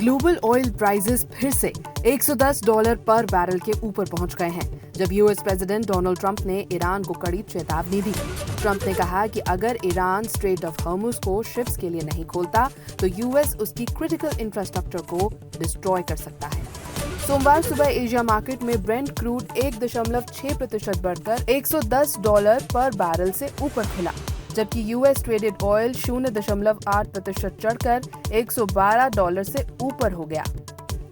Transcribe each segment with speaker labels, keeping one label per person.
Speaker 1: Global oil prices फिर से $110 पर बैरल के ऊपर पहुंच गए हैं, जब यूएस प्रेसिडेंट डोनाल्ड ट्रंप ने ईरान को कड़ी चेतावनी दी। ट्रंप ने कहा कि अगर ईरान स्ट्रेट ऑफ हॉर्मुज को शिप्स के लिए नहीं खोलता, तो यूएस उसकी क्रिटिकल इंफ्रास्ट्रक्चर को डिस्ट्रॉय कर सकता है। सोमवार सुबह एशिया मार्केट में ब्रेंट क्रूड 1.6% बढ़कर $110 पर बैरल से ऊपर खुला, जबकि यूएस ट्रेडेड ऑयल 0.8% चढ़कर $112 से ऊपर हो गया।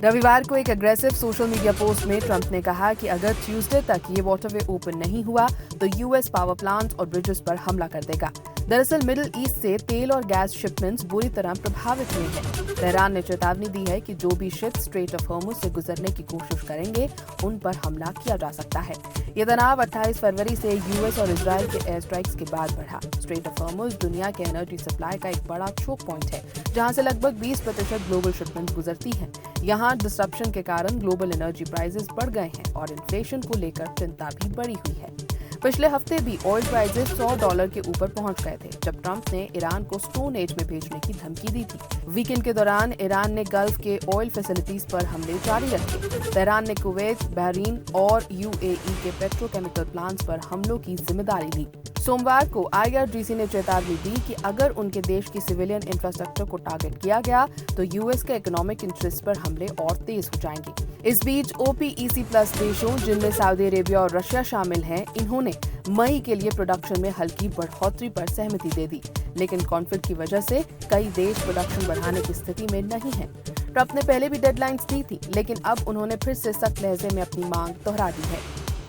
Speaker 1: रविवार को एक एग्रेसिव सोशल मीडिया पोस्ट में ट्रंप ने कहा कि अगर ट्यूसडे तक ये वाटरवे ओपन नहीं हुआ तो यूएस पावर प्लांट्स और ब्रिजेस पर हमला कर देगा। दरअसल मिडिल ईस्ट से तेल और गैस शिपमेंट्स बुरी तरह प्रभावित हुए हैं। तेहरान ने चेतावनी दी है कि जो भी शिप स्ट्रेट ऑफ हॉर्मुज से गुजरने की कोशिश करेंगे, उन पर हमला किया जा सकता है। ये तनाव 28 फरवरी से यूएस और इजरायल के एयर स्ट्राइक्स के बाद बढ़ा। स्ट्रेट ऑफ हॉर्मुज दुनिया के एनर्जी सप्लाई का एक बड़ा चोक पॉइंट है, जहां से लगभग 20% ग्लोबल शिपमेंट्स गुजरती हैं। यहाँ डिसरप्शन के कारण ग्लोबल एनर्जी प्राइसेस बढ़ गए हैं और इन्फ्लेशन को लेकर चिंता भी बढ़ी हुई है। पिछले हफ्ते भी ऑयल प्राइसेस $100 के ऊपर पहुंच गए थे, जब ट्रंप ने ईरान को स्टोन एज में भेजने की धमकी दी थी। वीकेंड के दौरान ईरान ने गल्फ के ऑयल फैसिलिटीज पर हमले जारी रखे। तेहरान ने कुवैत, बहरीन और यूएई के पेट्रोकेमिकल प्लांट्स पर हमलों की जिम्मेदारी ली। सोमवार को आईआरजीसी ने चेतावनी दी कि अगर उनके देश की सिविलियन इंफ्रास्ट्रक्चर को टारगेट किया गया, तो यूएस के इकोनॉमिक इंटरेस्ट पर हमले और तेज हो जाएंगे। इस बीच ओपीईसी प्लस देशों, जिनमें सऊदी अरेबिया और रशिया शामिल हैं, इन्होंने मई के लिए प्रोडक्शन में हल्की बढ़ोतरी पर सहमति दे दी, लेकिन कॉन्फ्लिक्ट की वजह से कई देश प्रोडक्शन बढ़ाने की स्थिति में नहीं हैं। ट्रंप ने पहले भी डेडलाइंस दी थी, लेकिन अब उन्होंने फिर से सख्त लहजे में अपनी मांग दोहरा दी है।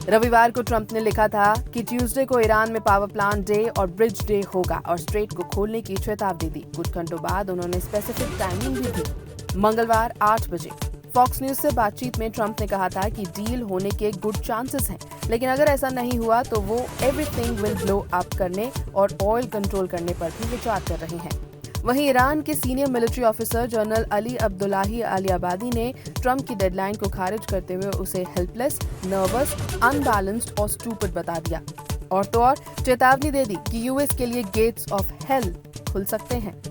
Speaker 1: रविवार को ट्रंप ने लिखा था कि ट्यूसडे को ईरान में पावर प्लांट डे और ब्रिज डे होगा और स्ट्रेट को खोलने की चेतावनी दी। कुछ घंटों बाद उन्होंने स्पेसिफिक टाइमिंग भी दी, मंगलवार 8 बजे। फॉक्स न्यूज से बातचीत में ट्रंप ने कहा था कि डील होने के गुड चांसेस हैं, लेकिन अगर ऐसा नहीं हुआ तो वो एवरीथिंग विल ब्लो अप करने और ऑयल कंट्रोल करने पर भी विचार कर रहे हैं। वहीं ईरान के senior military officer general Ali Abdollahi Ali Abadi ने ट्रंप की डेडलाइन को खारिज करते हुए उसे हेल्पलेस, नर्वस, अनबैलेंस्ड और स्टूपिड बता दिया, और तो और चेतावनी दे दी कि यूएस के लिए गेट्स ऑफ हेल खुल सकते हैं।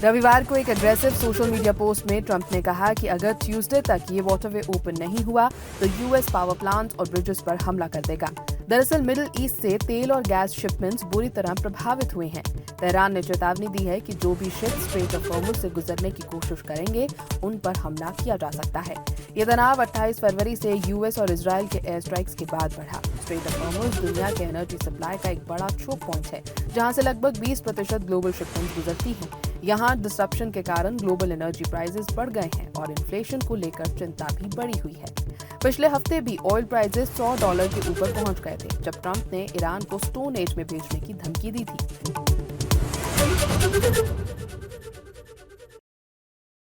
Speaker 1: रविवार को एक एग्रेसिव सोशल मीडिया पोस्ट में ट्रंप ने कहा कि अगर ट्यूसडे तक ये वाटरवे ओपन नहीं हुआ तो यूएस पावर प्लांट्स और ब्रिजेस पर हमला कर देगा। दरअसल मिडिल ईस्ट से तेल और गैस शिपमेंट्स बुरी तरह प्रभावित हुए हैं। तेहरान ने चेतावनी दी है कि जो भी शिप स्ट्रेट ऑफ हॉर्मुज से गुजरने की कोशिश करेंगे, उन पर हमला किया जा सकता है। ये तनाव 28 फरवरी से यूएस और इजरायल के एयर स्ट्राइक्स के बाद बढ़ा। स्ट्रेट ऑफ हॉर्मुज दुनिया के एनर्जी सप्लाई का एक बड़ा चोक पॉइंट है, जहां से लगभग 20% ग्लोबल शिपमेंट्स गुजरती हैं। यहाँ डिसरप्शन के कारण ग्लोबल एनर्जी प्राइसेस बढ़ गए हैं और इन्फ्लेशन को लेकर चिंता भी बढ़ी हुई है। पिछले हफ्ते भी ऑयल प्राइसेस $100 के ऊपर पहुंच गए थे, जब ट्रंप ने ईरान को स्टोन एज में भेजने की धमकी दी थी।